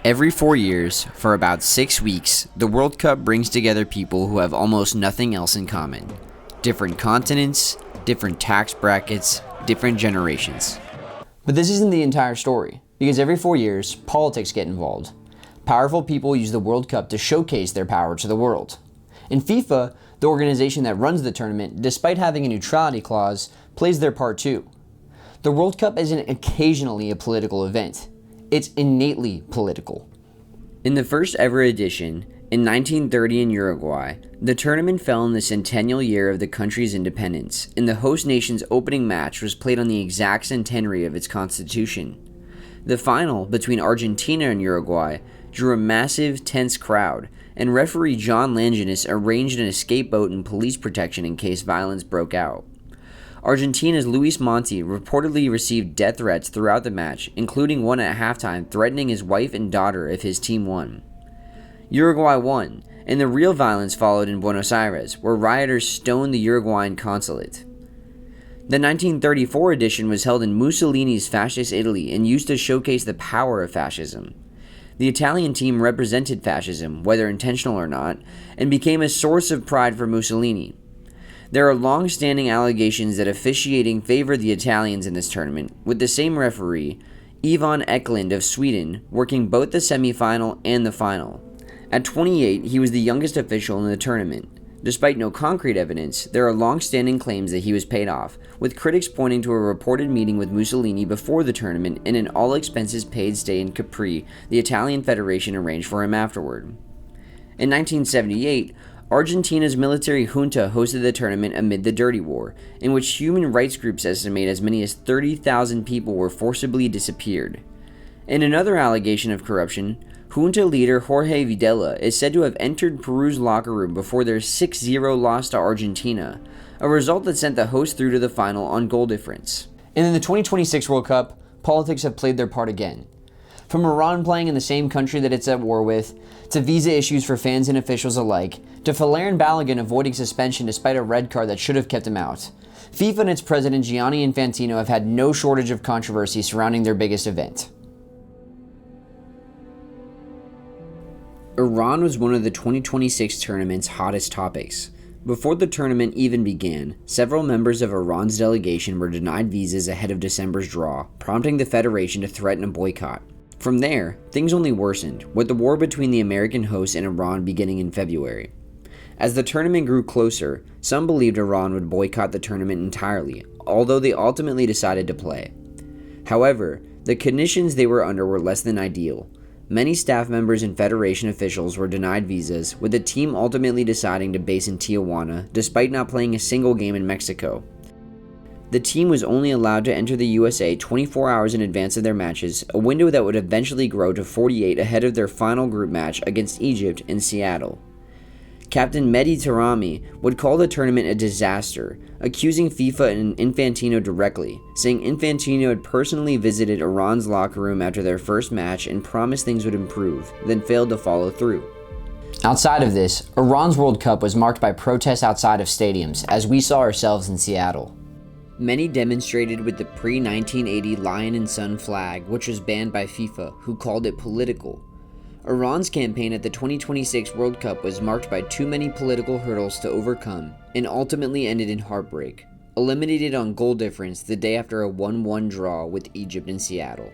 Every 4 years, for about 6 weeks, the World Cup brings together people who have almost nothing else in common. Different continents, different tax brackets, different generations. But this isn't the entire story, because every 4 years, politics get involved. Powerful people use the World Cup to showcase their power to the world. In FIFA, the organization that runs the tournament, despite having a neutrality clause, plays their part too. The World Cup isn't occasionally a political event. It's innately political. In the first ever edition, in 1930 in Uruguay, the tournament fell in the centennial year of the country's independence, and the host nation's opening match was played on the exact centenary of its constitution. The final, between Argentina and Uruguay, drew a massive, tense crowd, and referee John Langenus arranged an escape boat and police protection in case violence broke out. Argentina's Luis Monti reportedly received death threats throughout the match, including one at halftime threatening his wife and daughter if his team won. Uruguay won, and the real violence followed in Buenos Aires, where rioters stoned the Uruguayan consulate. The 1934 edition was held in Mussolini's fascist Italy and used to showcase the power of fascism. The Italian team represented fascism, whether intentional or not, and became a source of pride for Mussolini. There are long-standing allegations that officiating favored the Italians in this tournament, with the same referee, Ivan Eklund of Sweden, working both the semi-final and the final. At 28, he was the youngest official in the tournament. Despite no concrete evidence, there are long-standing claims that he was paid off, with critics pointing to a reported meeting with Mussolini before the tournament and an all-expenses-paid stay in Capri the Italian Federation arranged for him afterward. In 1978, Argentina's military junta hosted the tournament amid the Dirty War, in which human rights groups estimate as many as 30,000 people were forcibly disappeared. In another allegation of corruption, junta leader Jorge Videla is said to have entered Peru's locker room before their 6-0 loss to Argentina, a result that sent the host through to the final on goal difference. And in the 2026 World Cup, politics have played their part again. From Iran playing in the same country that it's at war with, to visa issues for fans and officials alike, to Valerian Balogun avoiding suspension despite a red card that should have kept him out, FIFA and its president Gianni Infantino have had no shortage of controversy surrounding their biggest event. Iran was one of the 2026 tournament's hottest topics. Before the tournament even began, several members of Iran's delegation were denied visas ahead of December's draw, prompting the federation to threaten a boycott. From there, things only worsened, with the war between the American hosts and Iran beginning in February. As the tournament grew closer, some believed Iran would boycott the tournament entirely, although they ultimately decided to play. However, the conditions they were under were less than ideal. Many staff members and federation officials were denied visas, with the team ultimately deciding to base in Tijuana, despite not playing a single game in Mexico. The team was only allowed to enter the USA 24 hours in advance of their matches, a window that would eventually grow to 48 ahead of their final group match against Egypt in Seattle. Captain Mehdi Taremi would call the tournament a disaster, accusing FIFA and Infantino directly, saying Infantino had personally visited Iran's locker room after their first match and promised things would improve, then failed to follow through. Outside of this, Iran's World Cup was marked by protests outside of stadiums, as we saw ourselves in Seattle. Many demonstrated with the pre-1980 Lion and Sun flag, which was banned by FIFA, who called it political. Iran's campaign at the 2026 World Cup was marked by too many political hurdles to overcome, and ultimately ended in heartbreak, eliminated on goal difference the day after a 1-1 draw with Egypt in Seattle.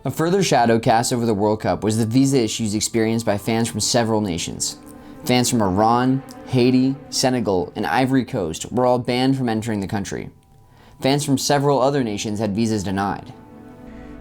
A further shadow cast over the World Cup was the visa issues experienced by fans from several nations. Fans from Iran, Haiti, Senegal, and Ivory Coast were all banned from entering the country. Fans from several other nations had visas denied.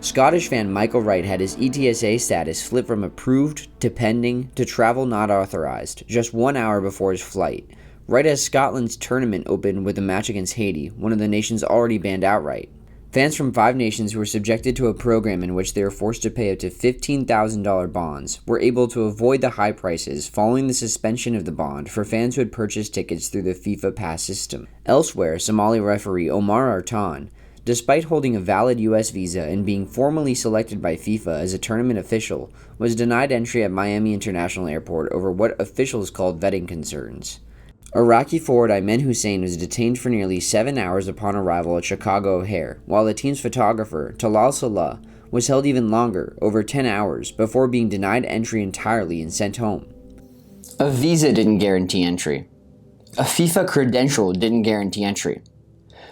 Scottish fan Michael Wright had his ETSA status flipped from approved to pending to travel not authorized just 1 hour before his flight, right as Scotland's tournament opened with a match against Haiti, one of the nations already banned outright. Fans from 5 nations who were subjected to a program in which they were forced to pay up to $15,000 bonds were able to avoid the high prices following the suspension of the bond for fans who had purchased tickets through the FIFA Pass system. Elsewhere, Somali referee Omar Artan, despite holding a valid U.S. visa and being formally selected by FIFA as a tournament official, was denied entry at Miami International Airport over what officials called vetting concerns. Iraqi forward Ayman Hussein was detained for nearly 7 hours upon arrival at Chicago O'Hare, while the team's photographer, Talal Salah, was held even longer, over 10 hours, before being denied entry entirely and sent home. A visa didn't guarantee entry. A FIFA credential didn't guarantee entry.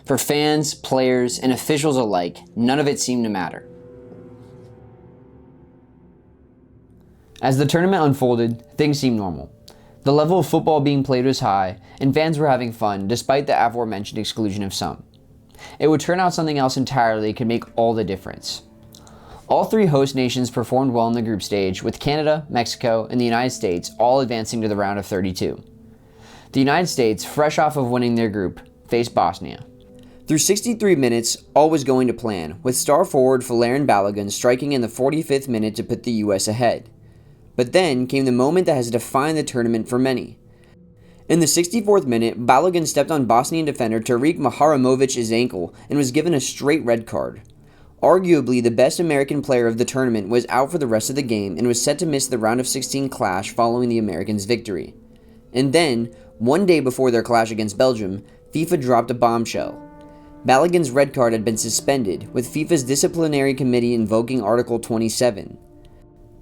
For fans, players, and officials alike, none of it seemed to matter. As the tournament unfolded, things seemed normal. The level of football being played was high, and fans were having fun despite the aforementioned exclusion of some. It would turn out something else entirely could make all the difference. All three host nations performed well in the group stage, with Canada, Mexico, and the United States all advancing to the round of 32. The United States, fresh off of winning their group, faced Bosnia. Through 63 minutes, all was going to plan, with star forward Valerian Balogun striking in the 45th minute to put the US ahead. But then came the moment that has defined the tournament for many. In the 64th minute, Balogun stepped on Bosnian defender Tariq Maharamovic's ankle and was given a straight red card. Arguably the best American player of the tournament was out for the rest of the game and was set to miss the round of 16 clash following the Americans' victory. And then, one day before their clash against Belgium, FIFA dropped a bombshell. Balogun's red card had been suspended, with FIFA's disciplinary committee invoking Article 27.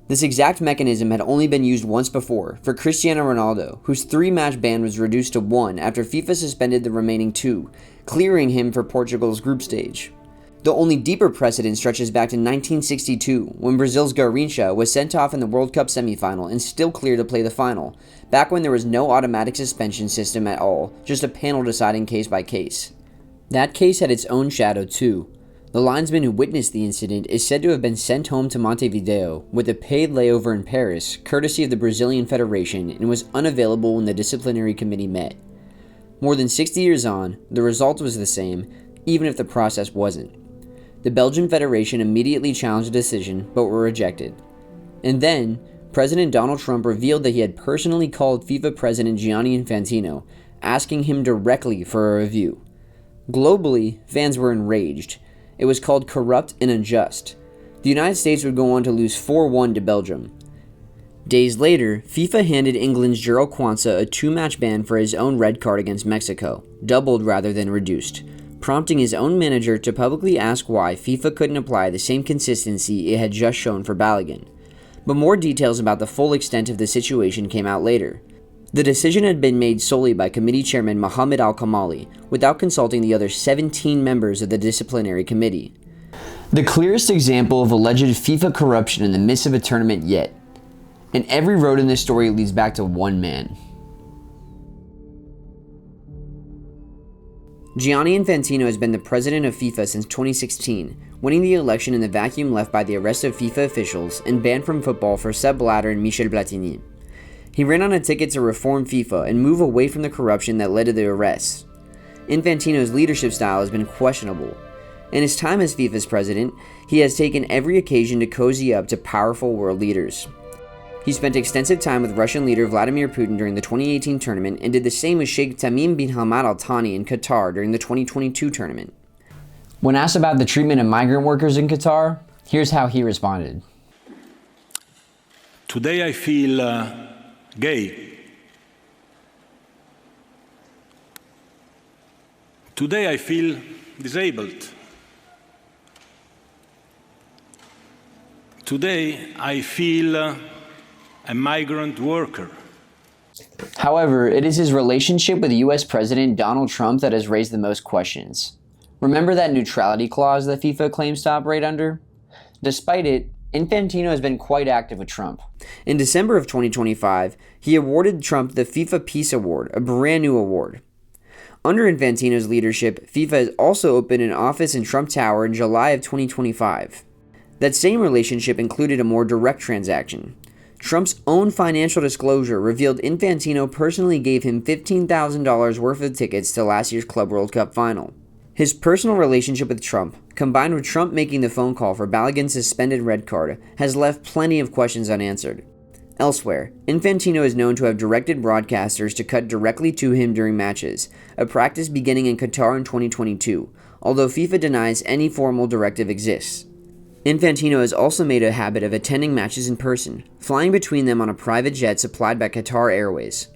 This exact mechanism had only been used once before, for Cristiano Ronaldo, whose 3-match ban was reduced to 1 after FIFA suspended the remaining 2, clearing him for Portugal's group stage. The only deeper precedent stretches back to 1962, when Brazil's Garrincha was sent off in the World Cup semifinal and still cleared to play the final, back when there was no automatic suspension system at all, just a panel deciding case by case. That case had its own shadow too. The linesman who witnessed the incident is said to have been sent home to Montevideo with a paid layover in Paris, courtesy of the Brazilian Federation, and was unavailable when the disciplinary committee met. More than 60 years on, the result was the same, even if the process wasn't. The Belgian Federation immediately challenged the decision, but were rejected. And then, President Donald Trump revealed that he had personally called FIFA President Gianni Infantino, asking him directly for a review. Globally, fans were enraged. It was called corrupt and unjust. The United States would go on to lose 4-1 to Belgium. Days later, FIFA handed England's Gerald Quansah a 2-match ban for his own red card against Mexico, doubled rather than reduced, prompting his own manager to publicly ask why FIFA couldn't apply the same consistency it had just shown for Balogun. But more details about the full extent of the situation came out later. The decision had been made solely by committee chairman Mohammed Al-Kamali, without consulting the other 17 members of the disciplinary committee. The clearest example of alleged FIFA corruption in the midst of a tournament yet. And every road in this story leads back to one man. Gianni Infantino has been the president of FIFA since 2016, winning the election in the vacuum left by the arrest of FIFA officials and banned from football for Sepp Blatter and Michel Platini. He ran on a ticket to reform FIFA and move away from the corruption that led to the arrests. Infantino's leadership style has been questionable. In his time as FIFA's president, he has taken every occasion to cozy up to powerful world leaders. He spent extensive time with Russian leader Vladimir Putin during the 2018 tournament and did the same with Sheikh Tamim bin Hamad Al Thani in Qatar during the 2022 tournament. When asked about the treatment of migrant workers in Qatar, here's how he responded. Today I feel gay. Today I feel disabled. Today I feel a migrant worker. However, it is his relationship with US President Donald Trump that has raised the most questions. Remember that neutrality clause that FIFA claims to operate under? Despite it, Infantino has been quite active with Trump. In December of 2025, he awarded Trump the FIFA Peace Award, a brand new award. Under Infantino's leadership, FIFA has also opened an office in Trump Tower in July of 2025. That same relationship included a more direct transaction. Trump's own financial disclosure revealed Infantino personally gave him $15,000 worth of tickets to last year's Club World Cup final. His personal relationship with Trump, combined with Trump making the phone call for Balogun's suspended red card, has left plenty of questions unanswered. Elsewhere, Infantino is known to have directed broadcasters to cut directly to him during matches, a practice beginning in Qatar in 2022, although FIFA denies any formal directive exists. Infantino has also made a habit of attending matches in person, flying between them on a private jet supplied by Qatar Airways.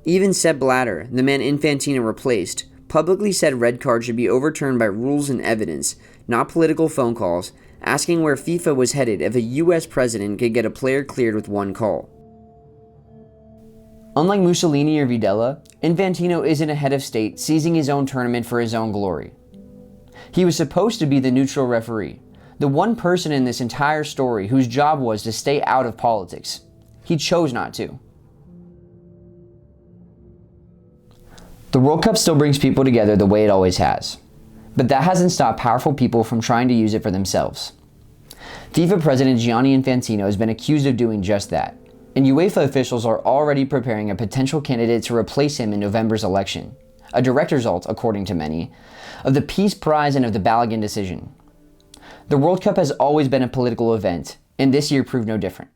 Even Sepp Blatter, the man Infantino replaced, publicly said red cards should be overturned by rules and evidence, not political phone calls, asking where FIFA was headed if a US president could get a player cleared with one call. Unlike Mussolini or Videla, Infantino isn't a head of state seizing his own tournament for his own glory. He was supposed to be the neutral referee, the one person in this entire story whose job was to stay out of politics. He chose not to. The World Cup still brings people together the way it always has, but that hasn't stopped powerful people from trying to use it for themselves. FIFA President Gianni Infantino has been accused of doing just that, and UEFA officials are already preparing a potential candidate to replace him in November's election, a direct result, according to many, of the Peace Prize and of the Balogun decision. The World Cup has always been a political event, and this year proved no different.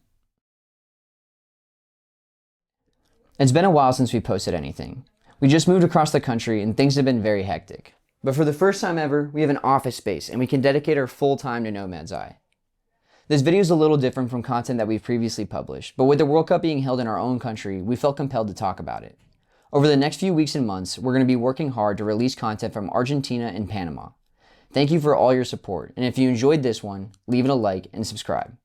It's been a while since we posted anything. We just moved across the country and things have been very hectic. But for the first time ever, we have an office space and we can dedicate our full time to Nomads. This video is a little different from content that we've previously published, but with the World Cup being held in our own country, we felt compelled to talk about it. Over the next few weeks and months, we're going to be working hard to release content from Argentina and Panama. Thank you for all your support, and if you enjoyed this one, leave it a like and subscribe.